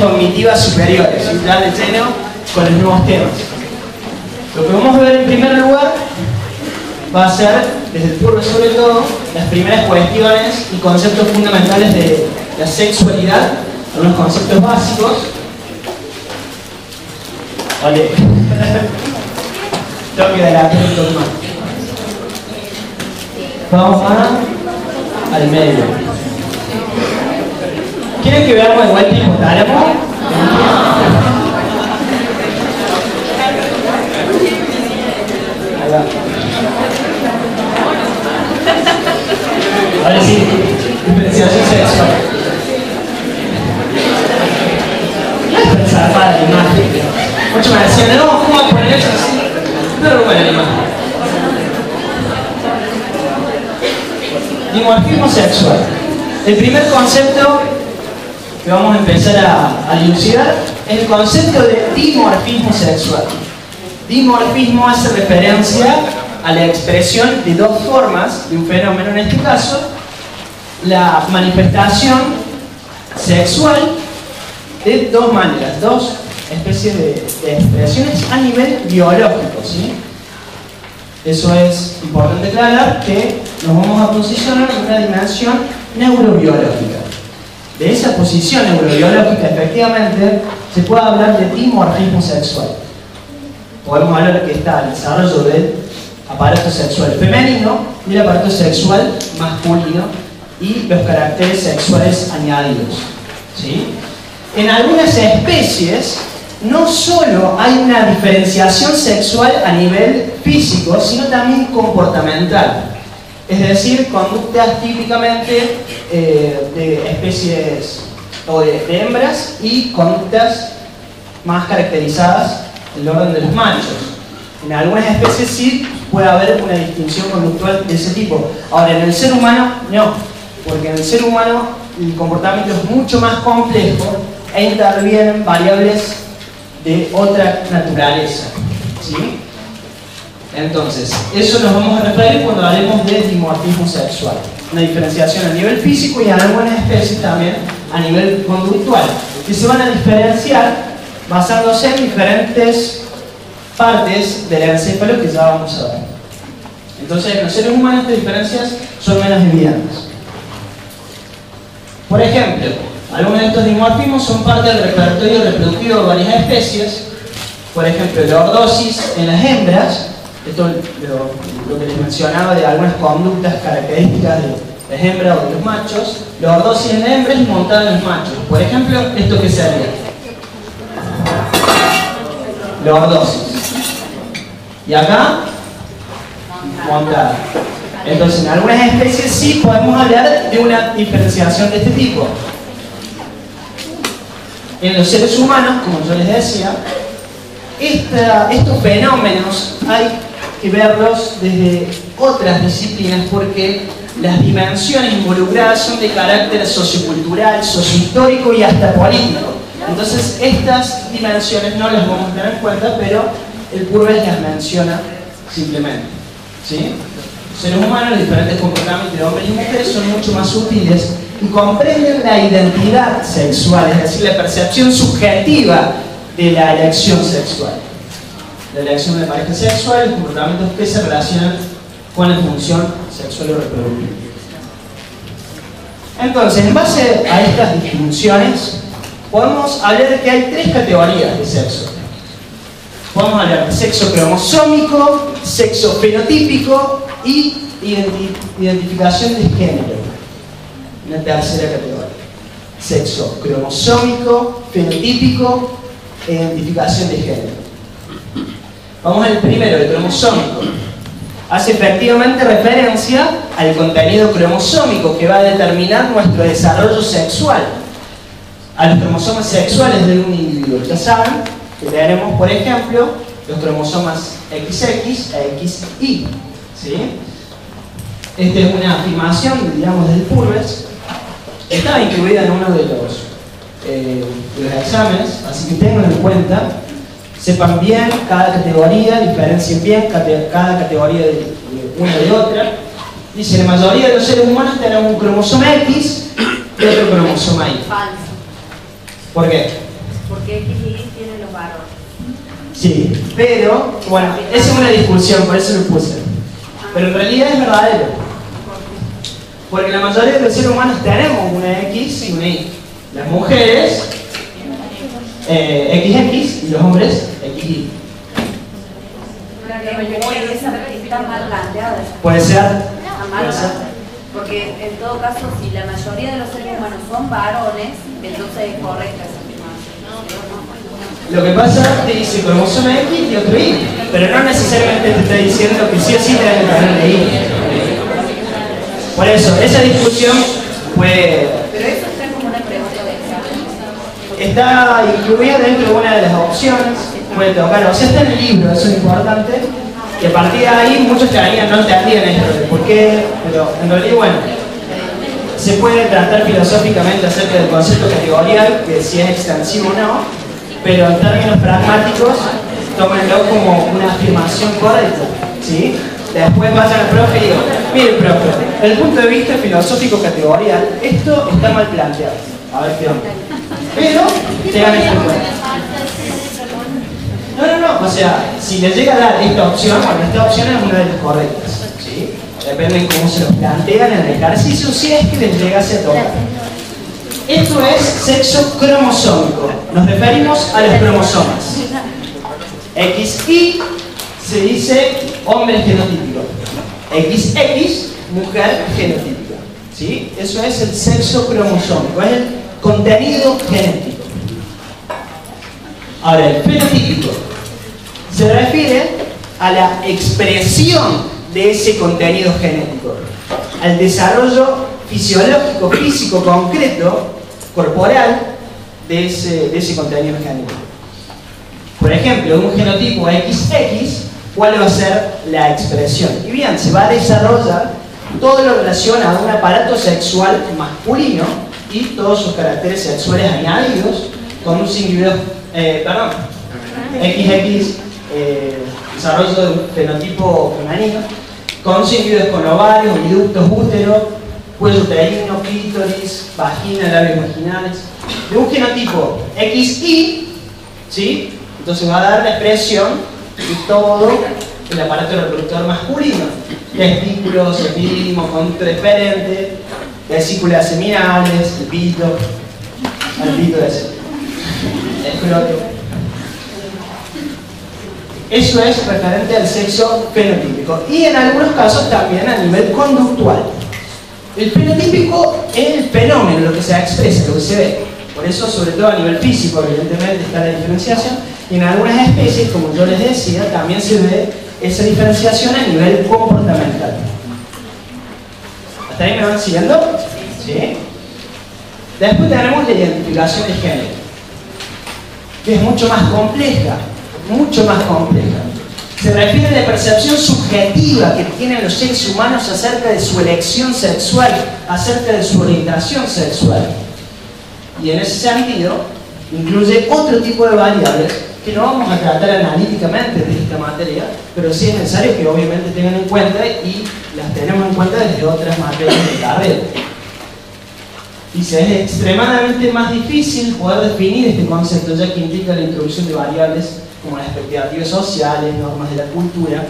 cognitivas superiores, y ya de lleno con los nuevos temas. Lo que vamos a ver en primer lugar va a ser, desde el purbe sobre todo, las primeras cuestiones y conceptos fundamentales de la sexualidad, algunos conceptos básicos. Vale. Tengo que adelantar un poco más. Vamos al medio. ¿Quieren que veamos de vuelta el hipotálamo? Ahí va. Ahora sí, diferenciación sexual. No es pensar para la imagen. Muchos me decían, no, ¿cómo voy a poner eso así? Pero bueno, la imagen. Dimorfismo sexual. El primer concepto que vamos a empezar a dilucidar es el concepto de dimorfismo sexual. Dimorfismo hace referencia a la expresión de dos formas de un fenómeno, en este caso, la manifestación sexual de dos maneras, dos especies de expresiones a nivel biológico, ¿sí? Eso es importante aclarar, que nos vamos a posicionar en una dimensión neurobiológica. De esa posición neurobiológica, efectivamente, se puede hablar de dimorfismo sexual. Podemos hablar que está el desarrollo del aparato sexual femenino y el aparato sexual masculino y los caracteres sexuales añadidos, ¿sí? En algunas especies no solo hay una diferenciación sexual a nivel físico, sino también comportamental. Es decir, conductas típicamente de especies o de hembras y conductas más caracterizadas en el orden de los machos. En algunas especies sí puede haber una distinción conductual de ese tipo. Ahora, en el ser humano no, porque en el ser humano el comportamiento es mucho más complejo e intervienen variables de otra naturaleza, ¿sí? Entonces, eso nos vamos a referir cuando hablemos de dimorfismo sexual. Una diferenciación a nivel físico y en algunas especies también a nivel conductual, que se van a diferenciar basándose en diferentes partes del encéfalo que ya vamos a ver. Entonces, en los seres humanos estas diferencias son menos evidentes. Por ejemplo, algunos de estos dimorfismos son parte del repertorio reproductivo de varias especies. Por ejemplo, lordosis en las hembras. Esto lo que les mencionaba de algunas conductas características de las hembras o de los machos. Lordosis en las hembras y montada en los machos. Por ejemplo, ¿esto qué sería? Lordosis. Y acá, montada. Entonces, en algunas especies sí podemos hablar de una diferenciación de este tipo. En los seres humanos, como yo les decía, estos fenómenos hay que verlos desde otras disciplinas porque las dimensiones involucradas son de carácter sociocultural, sociohistórico y hasta político. Entonces estas dimensiones no las vamos a tener en cuenta, pero el Purves las menciona simplemente, ¿sí? Los seres humanos, los diferentes comportamientos de hombres y mujeres son mucho más sutiles y comprenden la identidad sexual, es decir, la percepción subjetiva de la elección sexual. La elección de pareja sexual, los comportamientos que se relacionan con la función sexual o reproductiva. Entonces, en base a estas distinciones, podemos hablar de que hay tres categorías de sexo. Podemos hablar de sexo cromosómico, sexo fenotípico y identificación de género. Una tercera categoría. Sexo cromosómico, fenotípico e identificación de género. Vamos al primero, el cromosómico. Hace efectivamente referencia al contenido cromosómico que va a determinar nuestro desarrollo sexual. A los cromosomas sexuales de un individuo. Ya saben que tenemos, por ejemplo, los cromosomas XX e XY. ¿Sí? Esta es una afirmación, digamos, del Purves. Estaba incluida en uno de los exámenes, así que tenganlo en cuenta. Sepan bien cada categoría, diferencien bien cada categoría de una de otra. Dice, la mayoría de los seres humanos tenemos un cromosoma X y otro cromosoma Y. Falso. ¿Por qué? porque XY tienen los varones. Sí, pero, bueno, esa es una discusión, por eso lo puse. Pero en realidad es verdadero. Porque la mayoría de los seres humanos tenemos una X y una Y. Las mujeres, XX, y los hombres, XY. La mayoría de esas están mal planteadas. Puede ser. Puede ser. Porque en todo caso, si la mayoría de los seres humanos son varones, entonces es correcta esa afirmación. Lo que pasa es que dice cromosoma X y otro Y, pero no necesariamente te está diciendo que sí o sí te deben tener de Y. Por eso, esa discusión puede... Pero eso está como una pregunta de examen. Está incluida dentro de una de las opciones, puede tocar, o sea, está en el libro, eso es importante, y a partir de ahí muchos todavía no entendían esto, de por qué, pero en realidad, bueno, se puede tratar filosóficamente acerca del concepto categorial, que si es extensivo o no, pero en términos pragmáticos, tómenlo como una afirmación correcta, ¿sí? Después vayan al profe y digan, mire profe, desde el punto de vista filosófico categorial, esto está mal planteado, a ver qué onda. Pero, tengan esto en cuenta. No, o sea, si les llega a dar esta opción, bueno, esta opción es una de las correctas, ¿sí? Depende de cómo se lo plantean en el ejercicio, si es que les llegase a tocar. Esto es sexo cromosómico. Nos referimos a los cromosomas. XY se dice hombre genotípico. XX, mujer genotípica. ¿Sí? Eso es el sexo cromosómico, es el contenido genético. Ahora, el fenotípico se refiere a la expresión de ese contenido genético, al desarrollo fisiológico, físico, concreto, corporal de ese contenido genético. Por ejemplo, de un genotipo XX, ¿cuál va a ser la expresión? Y bien, se va a desarrollar todo lo relacionado a un aparato sexual masculino y todos sus caracteres sexuales añadidos con un individuo, XX, desarrollo de un fenotipo femenino, con individuos con ovarios, ductos, útero, cuello uterino, clítoris, vagina, labios vaginales. De un genotipo XY, ¿sí? Entonces va a dar la expresión de todo el aparato reproductor masculino: testículos, epidimo, conducto deferente, vesículas seminales, el pito ese, el escroto. Eso es referente al sexo fenotípico. Y en algunos casos también a nivel conductual. El fenotípico es el fenómeno, lo que se expresa, lo que se ve. Por eso, sobre todo a nivel físico, evidentemente está la diferenciación. Y en algunas especies, como yo les decía, también se ve esa diferenciación a nivel comportamental. ¿Hasta ahí me van siguiendo? ¿Sí? Después tenemos la identificación de género, que es mucho más compleja. Mucho más compleja. Se refiere a la percepción subjetiva que tienen los seres humanos acerca de su elección sexual, acerca de su orientación sexual. Y en ese sentido, incluye otro tipo de variables que no vamos a tratar analíticamente de esta materia, pero sí es necesario que obviamente tengan en cuenta y las tenemos en cuenta desde otras materias de carrera. Dice, es extremadamente más difícil poder definir este concepto, ya que implica la introducción de variables como las expectativas sociales, normas de la cultura,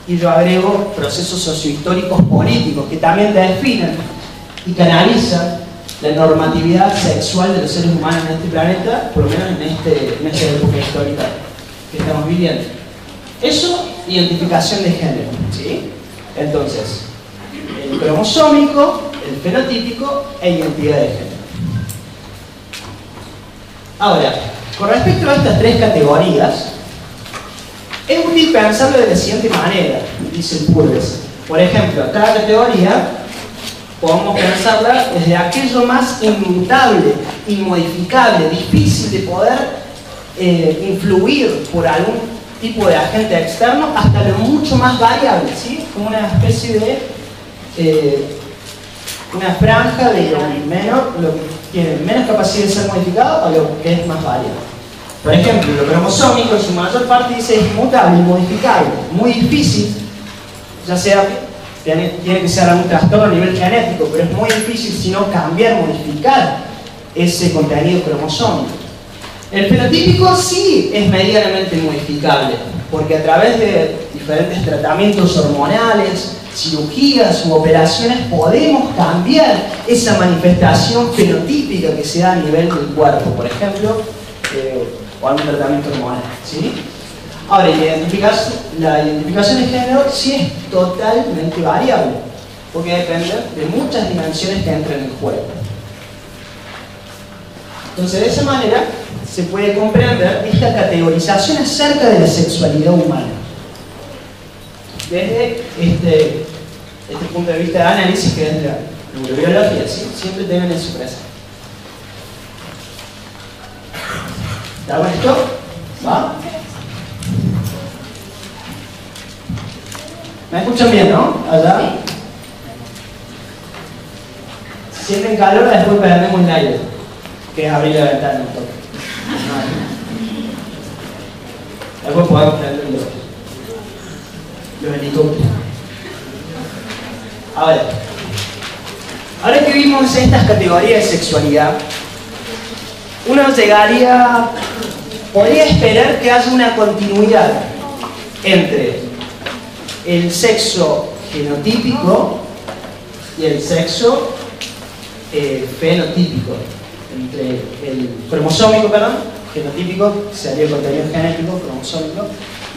y yo agrego procesos sociohistóricos políticos que también definen y canalizan la normatividad sexual de los seres humanos en este planeta, por lo menos en esta época histórica que estamos viviendo. Eso, identificación de género, ¿sí? Entonces, el cromosómico, el fenotípico e identidad de género. Ahora, con respecto a estas tres categorías, es útil pensarlo de la siguiente manera, dice el Purves. Por ejemplo, cada categoría podemos pensarla desde aquello más inmutable, inmodificable, difícil de poder influir por algún tipo de agente externo, hasta lo mucho más variable, ¿sí? Como una especie de una franja de lo que tiene menos capacidad de ser modificado a lo que es más variable. Por ejemplo, lo cromosómico en su mayor parte dice es inmutable, inmodificable, muy difícil, ya sea, tiene que ser algún trastorno a nivel genético, pero es muy difícil si no cambiar, modificar ese contenido cromosómico. El fenotípico sí es medianamente modificable, porque a través de diferentes tratamientos hormonales, cirugías u operaciones podemos cambiar esa manifestación fenotípica que se da a nivel del cuerpo, por ejemplo, o algún tratamiento hormonal, ¿sí? Ahora, la identificación de género sí es totalmente variable, porque depende de muchas dimensiones que entran en el juego. Entonces, de esa manera se puede comprender esta categorización acerca de la sexualidad humana. Desde este punto de vista de análisis, que es la neurobiología, ¿sí? Siempre deben eso presente. ¿Está con esto? ¿Va? ¿Me escuchan bien, no? Allá. Si sienten calor, después perdemos el aire, que es abrir la ventana un toque. Después podemos prender los helicópteros. Ahora que vimos estas categorías de sexualidad, uno podría esperar que haya una continuidad entre el sexo genotípico y el sexo fenotípico, entre el cromosómico, genotípico, que sería el contenido genético, cromosómico,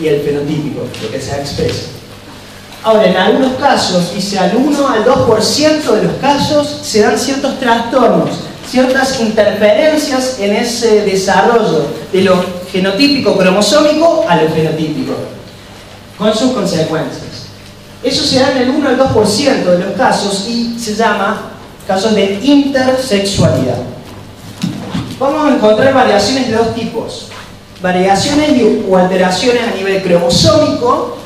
y el fenotípico, lo que se expresa. Ahora, en algunos casos, dice al 1 al 2% de los casos, se dan ciertos trastornos, ciertas interferencias en ese desarrollo de lo genotípico cromosómico a lo fenotípico, con sus consecuencias. Eso se da en el 1 al 2% de los casos y se llama casos de intersexualidad. Vamos a encontrar variaciones de dos tipos: variaciones o alteraciones a nivel cromosómico,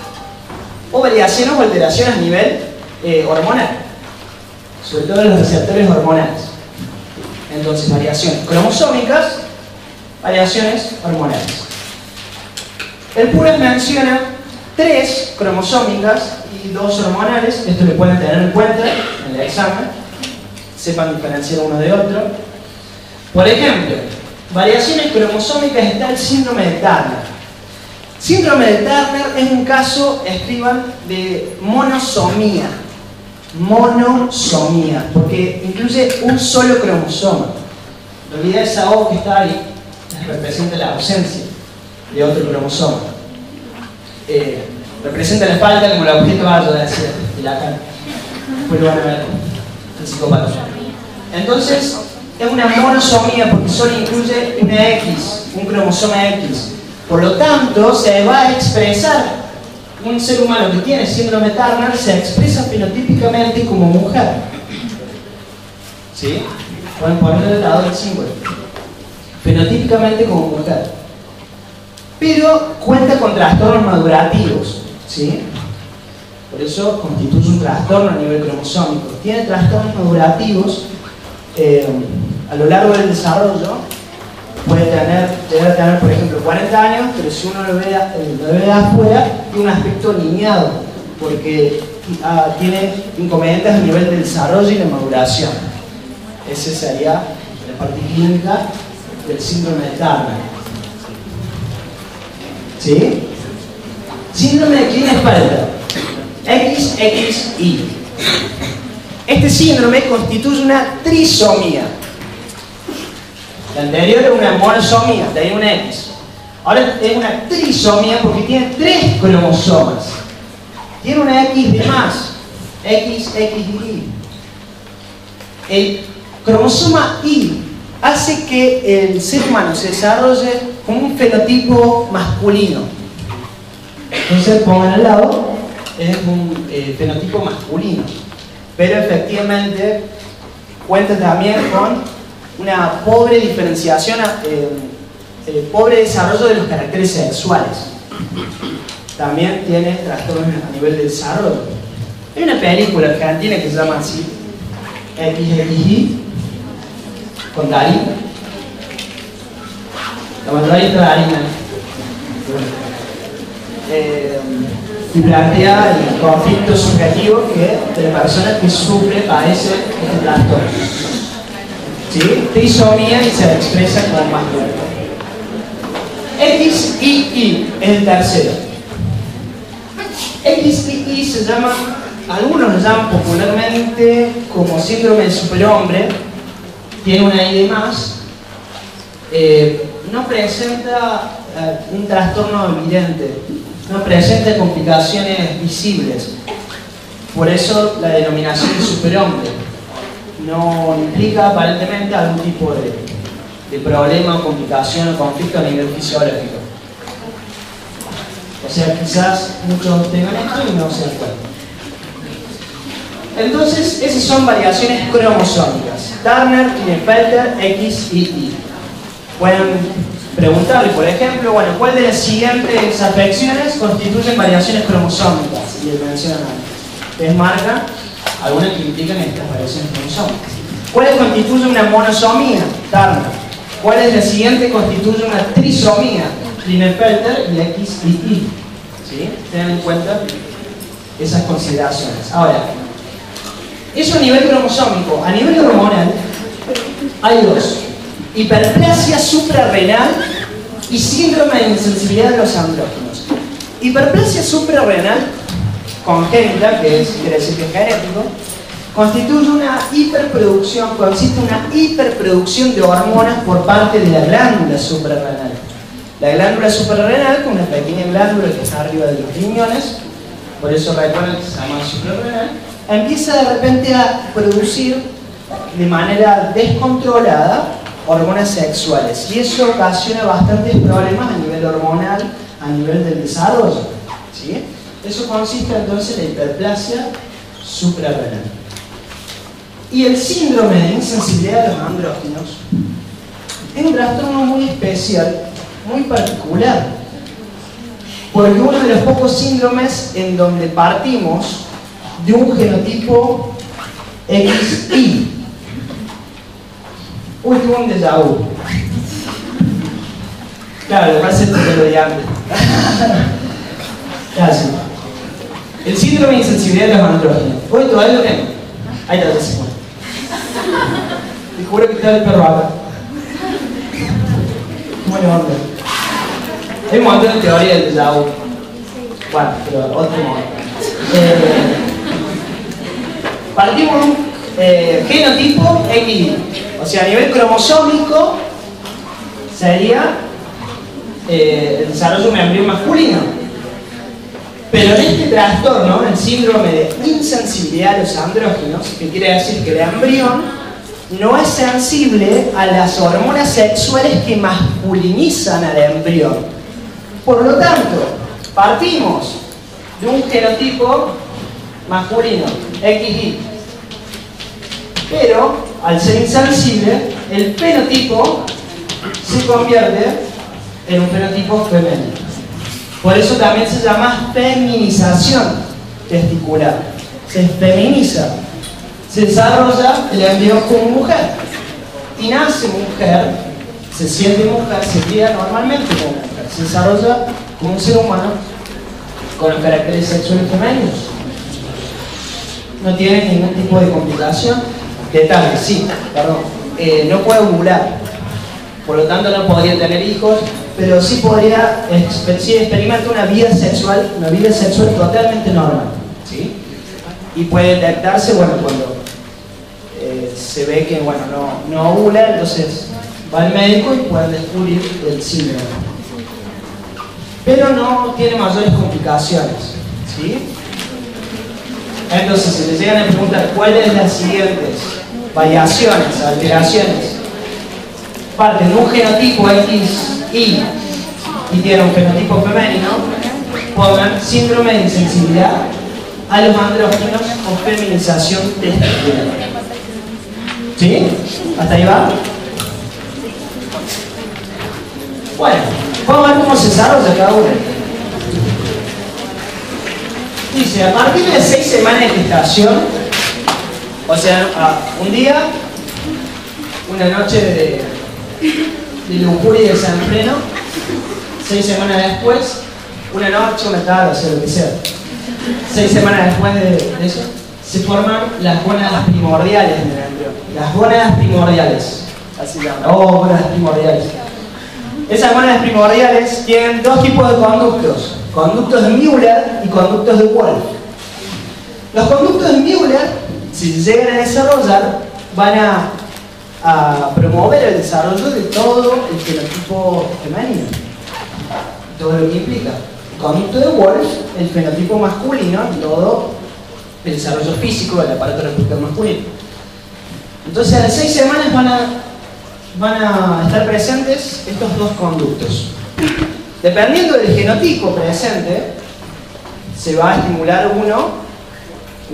o variaciones o alteraciones a nivel hormonal, sobre todo en los receptores hormonales. Entonces, variaciones cromosómicas, variaciones hormonales. El PURES menciona 3 cromosómicas y 2 hormonales. Esto lo pueden tener en cuenta en el examen, sepan diferenciar uno de otro. Por ejemplo, variaciones cromosómicas está el síndrome de Turner. Síndrome de Turner es un caso, escriban, de monosomía. Monosomía, porque incluye un solo cromosoma. En realidad esa O que está ahí representa la ausencia de otro cromosoma. Representa la falta como el objeto alto de la cara. Después lo van a ver el psicópata. Entonces, es una monosomía porque solo incluye una X, un cromosoma X. Por lo tanto, se va a expresar, un ser humano que tiene síndrome de Turner se expresa fenotípicamente como mujer. ¿Sí? Pueden ponerle el lado del símbolo. Fenotípicamente como mujer. Pero cuenta con trastornos madurativos. ¿Sí? Por eso constituye un trastorno a nivel cromosómico. Tiene trastornos madurativos a lo largo del desarrollo. Puede llegar a tener, por ejemplo, 40 años, pero si uno lo ve de afuera, tiene un aspecto niñado, porque tiene inconvenientes a nivel del desarrollo y de maduración. Esa sería la parte clínica del síndrome de Turner. ¿Sí? Síndrome de Klinefelter, XXI. Este síndrome constituye una trisomía. La anterior era una monosomía, tenía una X. Ahora es una trisomía porque tiene 3 cromosomas. Tiene una X de más, XXI. El cromosoma Y hace que el ser humano se desarrolle como un fenotipo masculino. Entonces pongan al lado, es un fenotipo masculino. Pero efectivamente cuenta también con una pobre diferenciación, pobre desarrollo de los caracteres sexuales. También tiene trastornos a nivel de desarrollo. Hay una película argentina que se llama así, XXI, con Darín. La mayoría de Darín. Y plantea el conflicto subjetivo de la persona que sufre, padece este trastorno. ¿Sí? Trisomía y se expresa como masculino. XII es el tercero. XII se llama, algunos lo llaman popularmente como síndrome del superhombre, tiene una I de más, no presenta un trastorno evidente, no presenta complicaciones visibles, por eso la denominación de superhombre. No implica aparentemente algún tipo de problema, complicación o conflicto a nivel fisiológico. O sea, quizás muchos tengan esto y no se dan cuenta. Entonces, esas son variaciones cromosómicas. Turner, Klinefelter, XII. Pueden preguntarle, por ejemplo, bueno, ¿cuál de las siguientes afecciones constituyen variaciones cromosómicas? Y le mencionan algo. Les marcan algunas que implican estas variaciones cromosómicas. ¿Cuáles constituyen una monosomía? Turner. ¿Cuál es la siguiente constituye una trisomía? Klinefelter y XII. ¿Sí? Tengan en cuenta esas consideraciones. Ahora, eso a nivel cromosómico. A nivel hormonal hay dos: hiperplasia suprarrenal y síndrome de insensibilidad de los andrógenos. Hiperplasia suprarrenal congénita, que quiere decir que es genético, constituye una hiperproducción, consiste en una hiperproducción de hormonas por parte de la glándula suprarrenal. La glándula suprarrenal, con una pequeña glándula que está arriba de los riñones, por eso recuerden que se llama suprarrenal, empieza de repente a producir de manera descontrolada hormonas sexuales, y eso ocasiona bastantes problemas a nivel hormonal, a nivel del desarrollo, ¿sí? Eso consiste entonces en la hiperplasia suprarrenal. Y el síndrome de insensibilidad de los andrógenos es un trastorno muy especial, muy particular, porque uno de los pocos síndromes en donde partimos de un genotipo XI. Uy, tuvo un déjà vu. Claro, lo que pasa es que lo de antes. Gracias. El síndrome de insensibilidad de los andrógenos. Uy, todavía lo tengo. Ahí está, ya se fue. Te juro que está el perro acá. Bueno, hombre. Hay un montón de teoría del déjà vu. Bueno, pero otro modo. Partimos de un genotipo XI. O sea, a nivel cromosómico sería el desarrollo de un embrión masculino. Pero en este trastorno, el síndrome de insensibilidad a los andrógenos, que quiere decir que el embrión no es sensible a las hormonas sexuales que masculinizan al embrión. Por lo tanto, partimos de un genotipo masculino, XI. Pero, al ser insensible, el fenotipo se convierte en un fenotipo femenino. Por eso también se llama feminización testicular. Se feminiza. Se desarrolla el embrión como mujer. Y nace mujer, se siente mujer, se cría normalmente como mujer. Se desarrolla como un ser humano con los caracteres sexuales femeninos. No tiene ningún tipo de complicación. Detalle, sí, perdón. No puede ovular. Por lo tanto no podría tener hijos, pero sí podría experimentar una vida sexual totalmente normal, ¿sí? Y puede detectarse, bueno, cuando se ve que, bueno, no ovula, entonces va al médico y puede descubrir el síndrome. Pero no tiene mayores complicaciones, ¿sí? Entonces, si les llegan a preguntar cuáles de las siguientes variaciones, alteraciones, parten de un genotipo XI y tiene un fenotipo femenino, pongan síndrome de insensibilidad a los andrógenos o feminización testicular. ¿Sí? ¿Hasta ahí va? Bueno, vamos a ver cómo se desarrolla cada uno. Dice, a partir de 6 semanas de gestación, o sea, un día, una noche de lujuria y desenfreno, 6 semanas después, una noche, una tarde, o sea, lo que sea. 6 semanas después de eso, se forman las gónadas primordiales del embrión. Las gónadas primordiales, así se llaman. Oh, gónadas primordiales. Esas hormonas primordiales tienen dos tipos de conductos. Conductos de Müller y conductos de Wolff. Los conductos de Müller, si se llegan a desarrollar, van a promover el desarrollo de todo el fenotipo femenino. Todo lo que implica. El conducto de Wolff, el fenotipo masculino, todo el desarrollo físico del aparato reproductor masculino. Entonces, a las 6 semanas van a estar presentes estos dos conductos. Dependiendo del genotipo presente, se va a estimular uno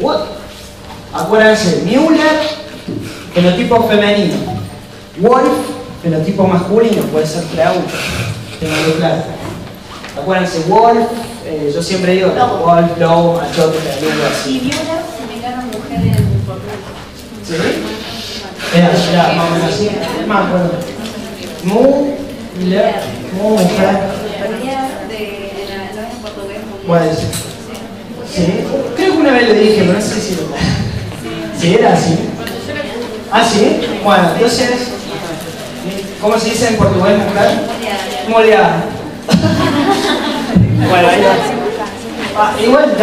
u otro. Acuérdense, Müller, fenotipo femenino. Wolff, fenotipo masculino, puede ser preadulto. Tenganlo claro. Acuérdense, Wolff, yo siempre digo Wolff, Lowe, Machote, algo así. Y Müller se me gana mujer en importante. ¿Sí? Era más o menos así. Más, bueno. Müller, mujer. No es en portugués. Puede ser. Sí. Creo que una vez lo dije, pero no sé si lo... ¿Sí era así? ¿Ah, sí? Bueno, entonces... ¿Cómo se dice en portugués, mujer? Moleada. Bueno, ahí va. Igual...